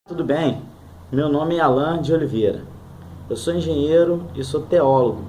Tudo bem? Meu nome é Alan de Oliveira. Eu sou engenheiro e sou teólogo.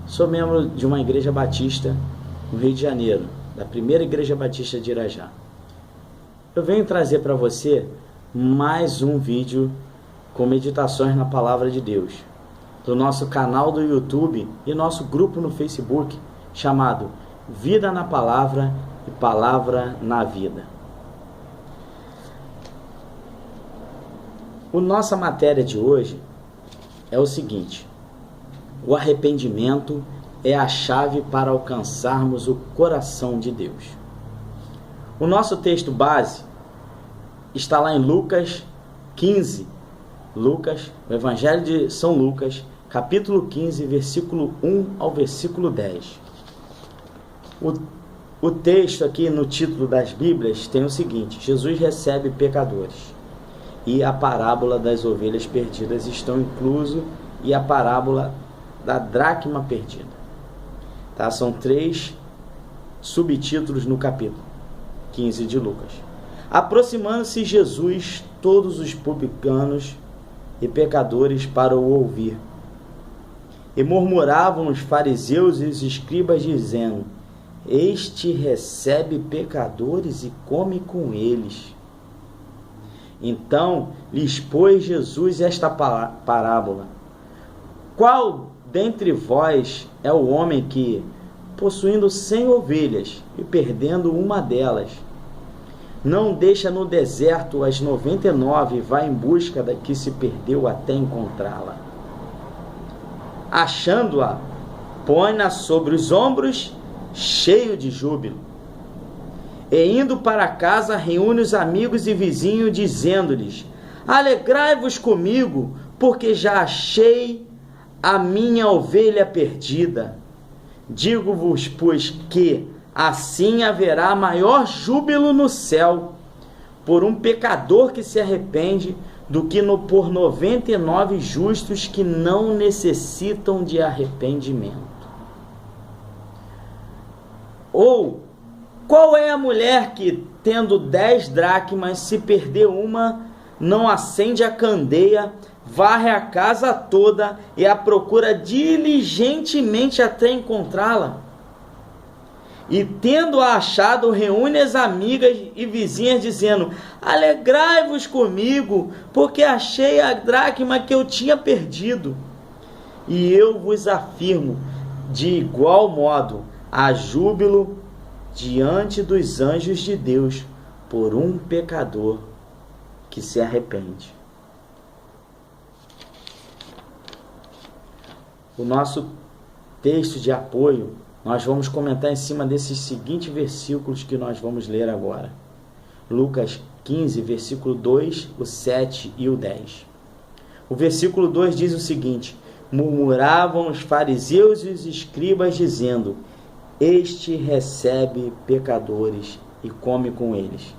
Sou membro de uma igreja batista no Rio de Janeiro, da primeira igreja batista de Irajá. Eu venho trazer para você mais um vídeo com meditações na Palavra de Deus, do nosso canal do YouTube e nosso grupo no Facebook, chamado Vida na Palavra e Palavra na Vida. A nossa matéria de hoje é o seguinte: o arrependimento é a chave para alcançarmos o coração de Deus. O nosso texto base está lá em Lucas 15, o Evangelho de São Lucas, capítulo 15, versículo 1 ao versículo 10. O texto aqui no título das Bíblias tem o seguinte: Jesus recebe pecadores. E a parábola das ovelhas perdidas estão incluso, e a parábola da dracma perdida. Tá? São 3 subtítulos no capítulo 15 de Lucas. Aproximando-se Jesus, todos os publicanos e pecadores para o ouvir. E murmuravam os fariseus e os escribas, dizendo: Este recebe pecadores e come com eles. Então lhes pôs Jesus esta parábola: Qual dentre vós é o homem que, possuindo 100 ovelhas e perdendo uma delas, não deixa no deserto as 99 e vai em busca da que se perdeu até encontrá-la? Achando-a, põe-na sobre os ombros, cheio de júbilo. E indo para casa, reúne os amigos e vizinhos, dizendo-lhes: Alegrai-vos comigo, porque já achei a minha ovelha perdida. Digo-vos, pois, que assim haverá maior júbilo no céu por um pecador que se arrepende do que por 99 justos que não necessitam de arrependimento. Ou qual é a mulher que, tendo 10 dracmas, se perder uma, não acende a candeia, varre a casa toda e a procura diligentemente até encontrá-la? E, tendo-a achado, reúne as amigas e vizinhas, dizendo: Alegrai-vos comigo, porque achei a dracma que eu tinha perdido. E eu vos afirmo, de igual modo, há júbilo diante dos anjos de Deus por um pecador que se arrepende. O nosso texto de apoio, nós vamos comentar em cima desses seguintes versículos que nós vamos ler agora. Lucas 15, versículo 2, o 7 e o 10. O versículo 2 diz o seguinte: Murmuravam os fariseus e os escribas, dizendo: Este recebe pecadores e come com eles.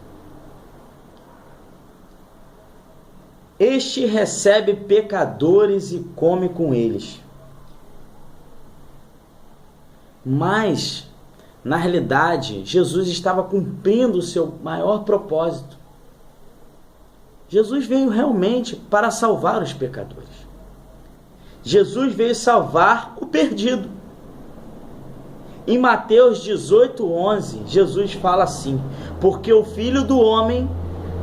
Este recebe pecadores e come com eles. Mas, na realidade, Jesus estava cumprindo o seu maior propósito. Jesus veio realmente para salvar os pecadores. Jesus veio salvar o perdido. Em Mateus 18:11, Jesus fala assim: Porque o Filho do Homem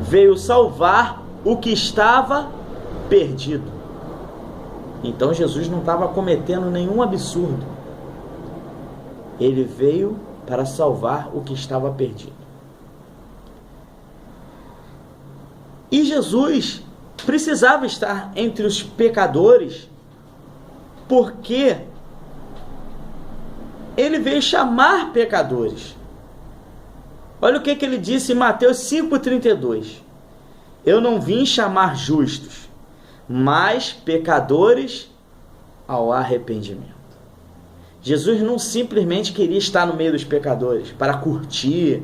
veio salvar o que estava perdido. Então Jesus não estava cometendo nenhum absurdo. Ele veio para salvar o que estava perdido. E Jesus precisava estar entre os pecadores, porque ele veio chamar pecadores. Olha o que ele disse em Mateus 5,32. Eu não vim chamar justos, mas pecadores ao arrependimento. Jesus não simplesmente queria estar no meio dos pecadores para curtir,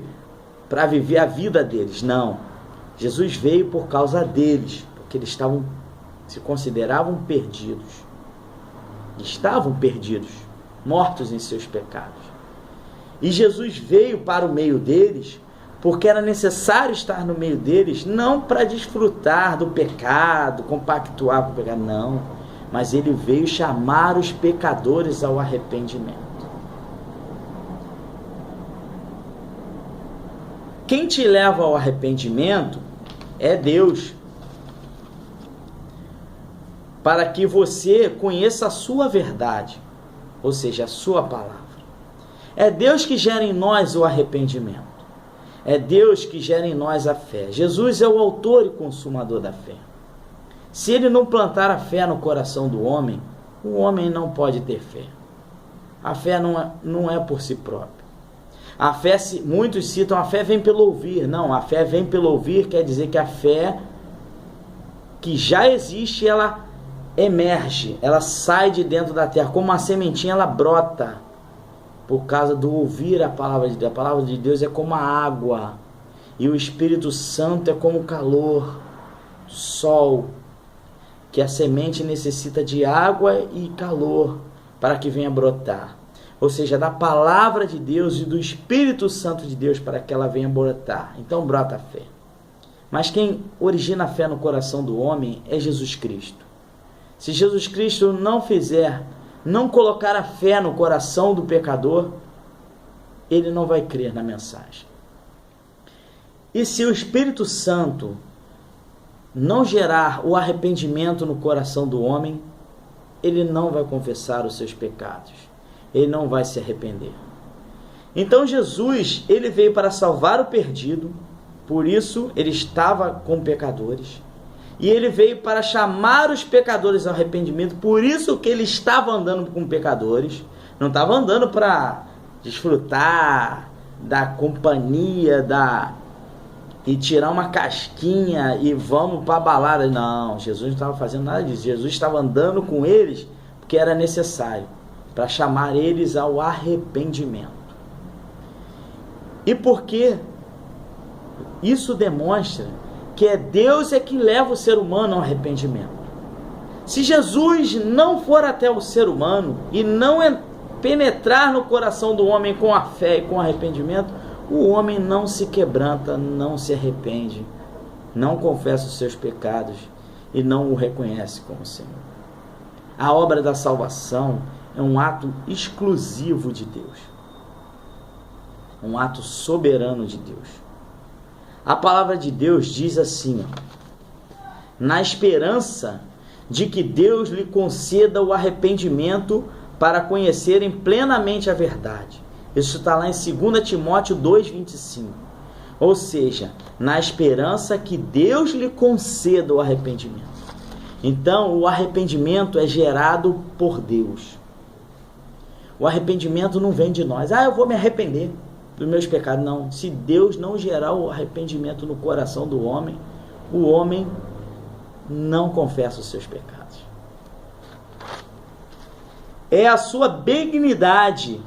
para viver a vida deles. Não. Jesus veio por causa deles, porque eles se consideravam perdidos. Estavam perdidos, mortos em seus pecados. E Jesus veio para o meio deles porque era necessário estar no meio deles, não para desfrutar do pecado, compactuar com o pecado, não, mas ele veio chamar os pecadores ao arrependimento. Quem te leva ao arrependimento é Deus, para que você conheça a sua verdade, ou seja, a sua palavra. É Deus que gera em nós o arrependimento. É Deus que gera em nós a fé. Jesus é o autor e consumador da fé. Se ele não plantar a fé no coração do homem, o homem não pode ter fé. A fé não é por si própria. A fé, muitos citam, a fé vem pelo ouvir. Não, a fé vem pelo ouvir, quer dizer que a fé que já existe, ela emerge, ela sai de dentro da terra, como uma sementinha, ela brota, por causa do ouvir a palavra de Deus. A palavra de Deus é como a água, e o Espírito Santo é como o calor, sol, que a semente necessita de água e calor para que venha brotar. Ou seja, da palavra de Deus e do Espírito Santo de Deus para que ela venha brotar. Então brota a fé. Mas quem origina a fé no coração do homem é Jesus Cristo. Se Jesus Cristo não colocar a fé no coração do pecador, ele não vai crer na mensagem. E se o Espírito Santo não gerar o arrependimento no coração do homem, ele não vai confessar os seus pecados. Ele não vai se arrepender. Então Jesus, ele veio para salvar o perdido, por isso ele estava com pecadores. E ele veio para chamar os pecadores ao arrependimento, por isso que ele estava andando com pecadores. Não estava andando para desfrutar da companhia, e tirar uma casquinha e vamos para a balada. Não, Jesus não estava fazendo nada disso. Jesus estava andando com eles porque era necessário, para chamar eles ao arrependimento. E porque isso demonstra que é Deus que leva o ser humano ao arrependimento. Se Jesus não for até o ser humano e não penetrar no coração do homem com a fé e com o arrependimento, o homem não se quebranta, não se arrepende, não confessa os seus pecados e não o reconhece como Senhor. A obra da salvação é um ato exclusivo de Deus, um ato soberano de Deus. A palavra de Deus diz assim, na esperança de que Deus lhe conceda o arrependimento para conhecerem plenamente a verdade. Isso está lá em 2 Timóteo 2,25. Ou seja, na esperança que Deus lhe conceda o arrependimento. Então, o arrependimento é gerado por Deus. O arrependimento não vem de nós. Eu vou me arrepender dos meus pecados. Não. Se Deus não gerar o arrependimento no coração do homem, o homem não confessa os seus pecados. É a sua benignidade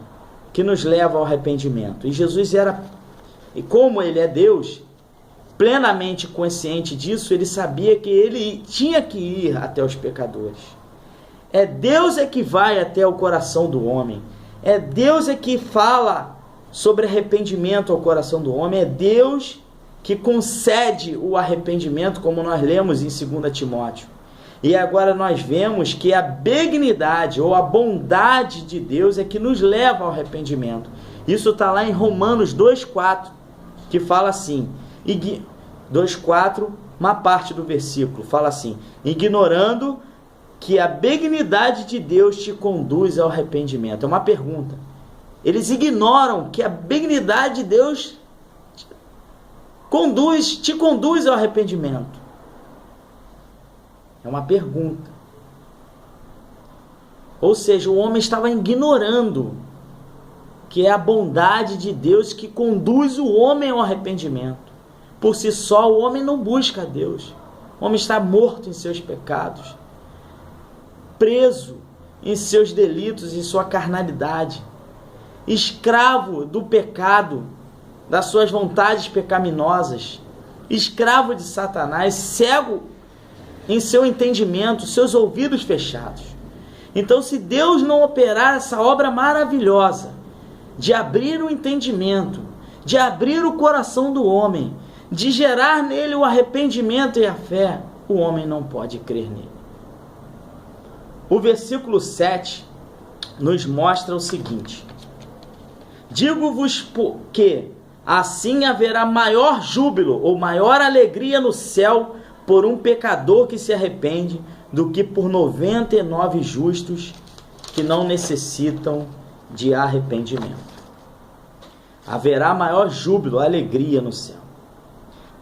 que nos leva ao arrependimento. E Jesus e como ele é Deus, plenamente consciente disso, ele sabia que ele tinha que ir até os pecadores. É Deus que vai até o coração do homem. É Deus que fala sobre arrependimento ao coração do homem. É Deus que concede o arrependimento, como nós lemos em 2 Timóteo. E agora nós vemos que a benignidade ou a bondade de Deus é que nos leva ao arrependimento. Isso está lá em Romanos 2,4, que fala assim, 2,4, uma parte do versículo, fala assim, ignorando que a benignidade de Deus te conduz ao arrependimento. É uma pergunta. Eles ignoram que a benignidade de Deus te conduz ao arrependimento. É uma pergunta. Ou seja, o homem estava ignorando que é a bondade de Deus que conduz o homem ao arrependimento. Por si só, o homem não busca a Deus. O homem está morto em seus pecados, preso em seus delitos, em sua carnalidade, escravo do pecado, das suas vontades pecaminosas, escravo de Satanás, cego em seu entendimento, seus ouvidos fechados. Então, se Deus não operar essa obra maravilhosa de abrir o entendimento, de abrir o coração do homem, de gerar nele o arrependimento e a fé, o homem não pode crer nele. O versículo 7 nos mostra o seguinte: digo-vos que assim haverá maior júbilo ou maior alegria no céu por um pecador que se arrepende do que por 99 justos que não necessitam de arrependimento. Haverá maior júbilo, alegria no céu.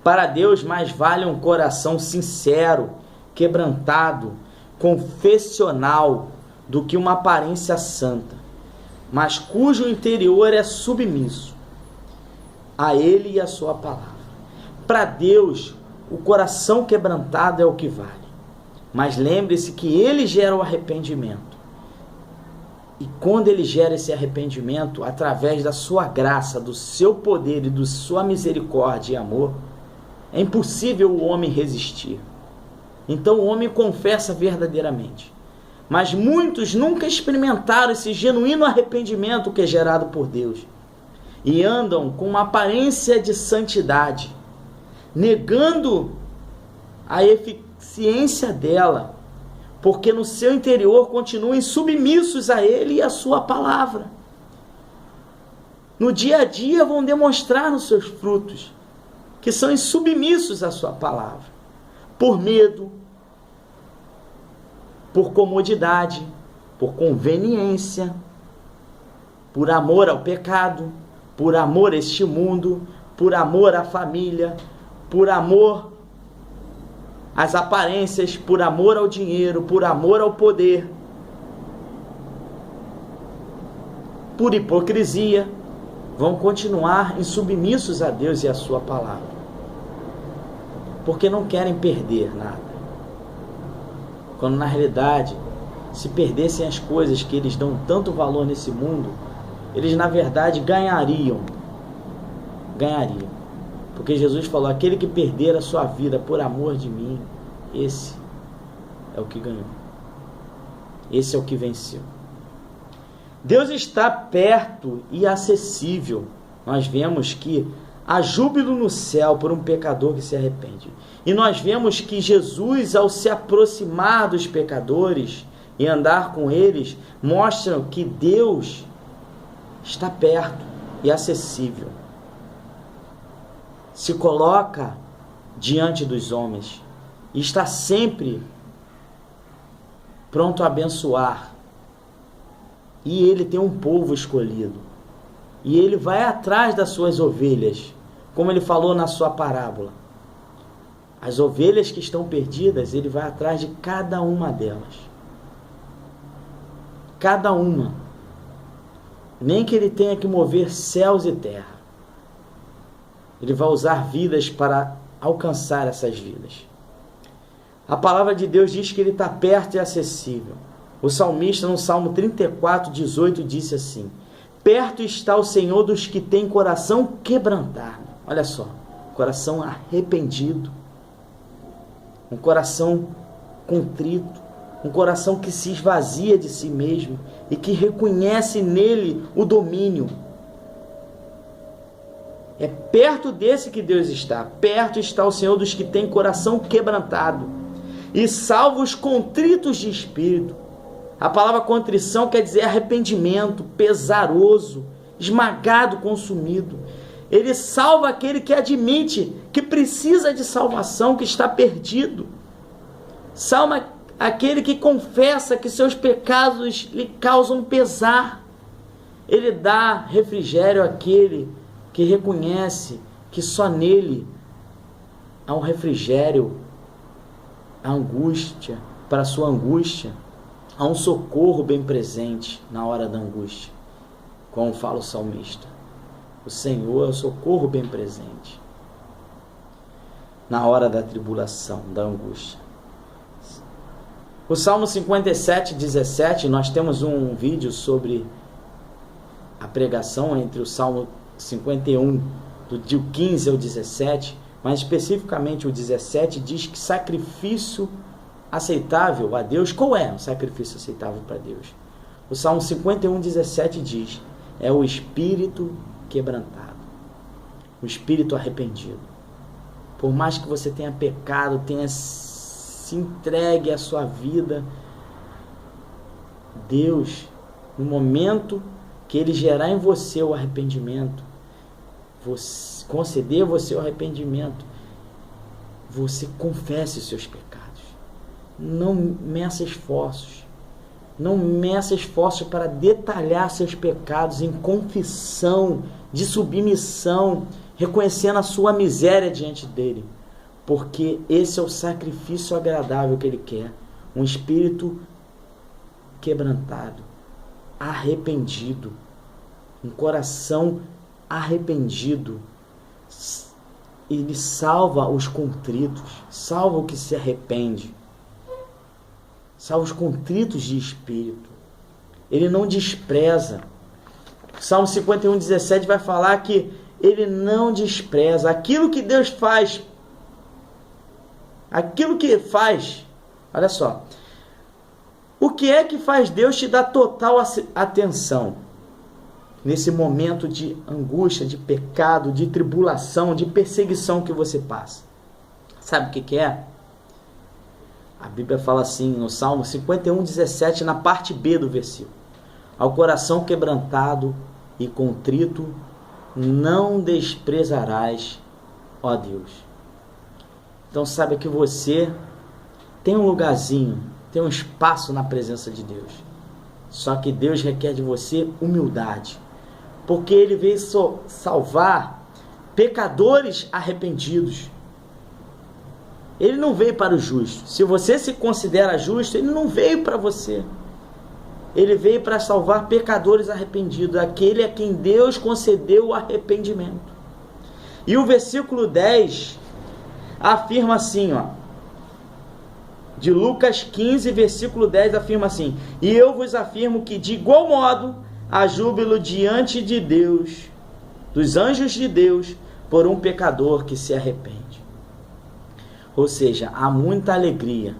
Para Deus mais vale um coração sincero, quebrantado, confessional, do que uma aparência santa, mas cujo interior é submisso a Ele e a sua palavra. Para Deus, o coração quebrantado é o que vale. Mas lembre-se que Ele gera o arrependimento. E quando Ele gera esse arrependimento, através da sua graça, do seu poder e da sua misericórdia e amor, é impossível o homem resistir. Então o homem confessa verdadeiramente. Mas muitos nunca experimentaram esse genuíno arrependimento que é gerado por Deus. E andam com uma aparência de santidade, negando a eficiência dela, porque no seu interior continuem submissos a Ele e a sua palavra. No dia a dia vão demonstrar nos seus frutos que são submissos à sua palavra, por medo, por comodidade, por conveniência, por amor ao pecado, por amor a este mundo, por amor à família, por amor às aparências, por amor ao dinheiro, por amor ao poder, por hipocrisia, vão continuar insubmissos a Deus e a sua palavra, porque não querem perder nada. Quando na realidade, se perdessem as coisas que eles dão tanto valor nesse mundo, eles na verdade ganhariam. Porque Jesus falou: aquele que perder a sua vida por amor de mim, esse é o que ganhou. Esse é o que venceu. Deus está perto e acessível. Nós vemos que há júbilo no céu por um pecador que se arrepende. E nós vemos que Jesus, ao se aproximar dos pecadores e andar com eles, mostra que Deus está perto e acessível. Se coloca diante dos homens e está sempre pronto a abençoar. E Ele tem um povo escolhido. E Ele vai atrás das suas ovelhas, como Ele falou na sua parábola. As ovelhas que estão perdidas, Ele vai atrás de cada uma delas. Cada uma. Nem que Ele tenha que mover céus e terra. Ele vai usar vidas para alcançar essas vidas. A palavra de Deus diz que Ele está perto e acessível. O salmista, no Salmo 34, 18, disse assim: perto está o Senhor dos que têm coração quebrantado. Olha só, coração arrependido, um coração contrito, um coração que se esvazia de si mesmo e que reconhece nele o domínio. É perto desse que Deus está. Perto está o Senhor dos que têm coração quebrantado e salva os contritos de espírito. A palavra contrição quer dizer arrependimento, pesaroso, esmagado, consumido. Ele salva aquele que admite que precisa de salvação, que está perdido. Salva aquele que confessa que seus pecados lhe causam pesar. Ele dá refrigério àquele que reconhece que só nele há um refrigério, a angústia, para a sua angústia, há um socorro bem presente na hora da angústia, como fala o salmista. O Senhor é o socorro bem presente na hora da tribulação, da angústia. O Salmo 57, 17, nós temos um vídeo sobre a pregação entre o Salmo 51, do 15 ao 17, mas especificamente o 17 diz que sacrifício aceitável a Deus. Qual é o sacrifício aceitável para Deus? O Salmo 51, 17 diz: é o espírito quebrantado. o espírito arrependido. Por mais que você tenha pecado, tenha se entregue à sua vida, Deus, no momento que Ele gerar em você o arrependimento, conceder você o arrependimento, você confesse os seus pecados. Não meça esforços. Não meça esforços para detalhar seus pecados em confissão, de submissão, reconhecendo a sua miséria diante dele. Porque esse é o sacrifício agradável que ele quer. Um espírito quebrantado, arrependido, um coração arrependido. Ele salva os contritos, salva o que se arrepende, salva os contritos de espírito. Ele não despreza. Salmo 51:17 vai falar que ele não despreza aquilo que Deus faz. Aquilo que faz, olha só, o que é que faz Deus te dar total atenção nesse momento de angústia, de pecado, de tribulação, de perseguição que você passa? Sabe o que é? A Bíblia fala assim no Salmo 51:17, na parte B do versículo: ao coração quebrantado e contrito não desprezarás, ó Deus. Então saiba que você tem um lugarzinho, tem um espaço na presença de Deus. Só que Deus requer de você humildade, porque Ele veio salvar pecadores arrependidos. Ele não veio para o justo. Se você se considera justo, Ele não veio para você. Ele veio para salvar pecadores arrependidos, aquele a quem Deus concedeu o arrependimento. E o versículo 10 afirma assim, de Lucas 15, versículo 10, afirma assim: e eu vos afirmo que de igual modo há júbilo diante de Deus, dos anjos de Deus, por um pecador que se arrepende. Ou seja, há muita alegria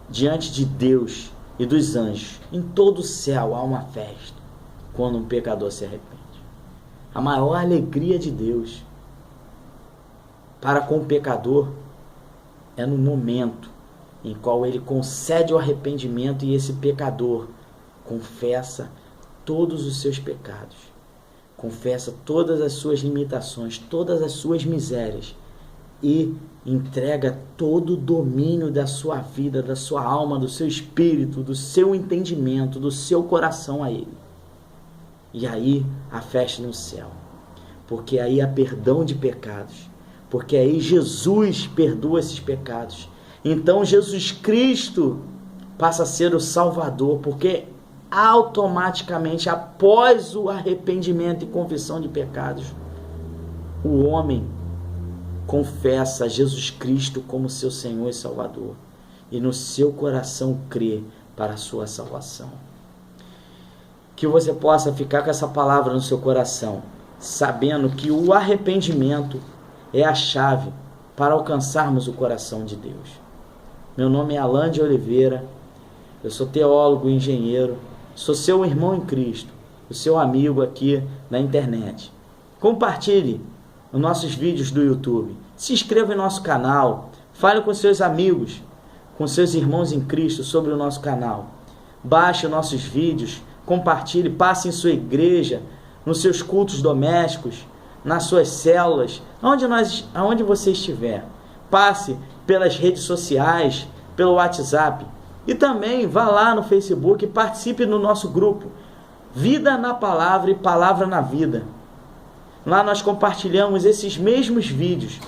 diante de Deus e dos anjos. Em todo o céu há uma festa quando um pecador se arrepende. A maior alegria de Deus para com o pecador é no momento em qual Ele concede o arrependimento e esse pecador confessa todos os seus pecados, confessa todas as suas limitações, todas as suas misérias e entrega todo o domínio da sua vida, da sua alma, do seu espírito, do seu entendimento, do seu coração a Ele. E aí a festa no céu, porque aí há perdão de pecados, porque aí Jesus perdoa esses pecados. Então Jesus Cristo passa a ser o Salvador, porque automaticamente após o arrependimento e confissão de pecados, o homem confessa Jesus Cristo como seu Senhor e Salvador, e no seu coração crê para a sua salvação. Que você possa ficar com essa palavra no seu coração, sabendo que o arrependimento é a chave para alcançarmos o coração de Deus. Meu nome é Alan de Oliveira, eu sou teólogo e engenheiro, sou seu irmão em Cristo, o seu amigo aqui na internet. Compartilhe os nossos vídeos do YouTube, se inscreva em nosso canal, fale com seus amigos, com seus irmãos em Cristo sobre o nosso canal. Baixe os nossos vídeos, compartilhe, passe em sua igreja, nos seus cultos domésticos, nas suas células, aonde você estiver. Passe pelas redes sociais, pelo WhatsApp. E também vá lá no Facebook e participe no nosso grupo Vida na Palavra e Palavra na Vida. Lá nós compartilhamos esses mesmos vídeos,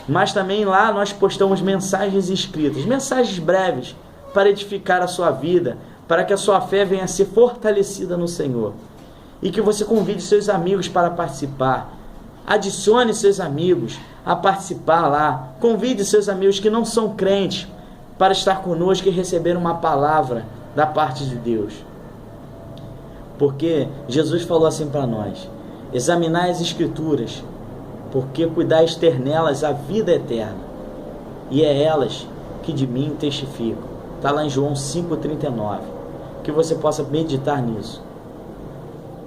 mas também lá nós postamos mensagens escritas, mensagens breves para edificar a sua vida, para que a sua fé venha a ser fortalecida no Senhor. E que você convide seus amigos para participar. Adicione seus amigos a participar lá. Convide seus amigos que não são crentes para estar conosco e receber uma palavra da parte de Deus. Porque Jesus falou assim para nós: examinai as Escrituras, porque cuidais ter nelas a vida eterna, e é elas que de mim testificam. Está lá em João 5,39. Que você possa meditar nisso.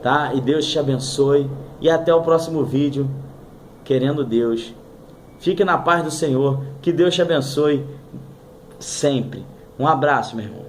Tá? E Deus te abençoe. E até o próximo vídeo. querendo Deus. Fique na paz do Senhor. Que Deus te abençoe sempre. Um abraço, meu irmão.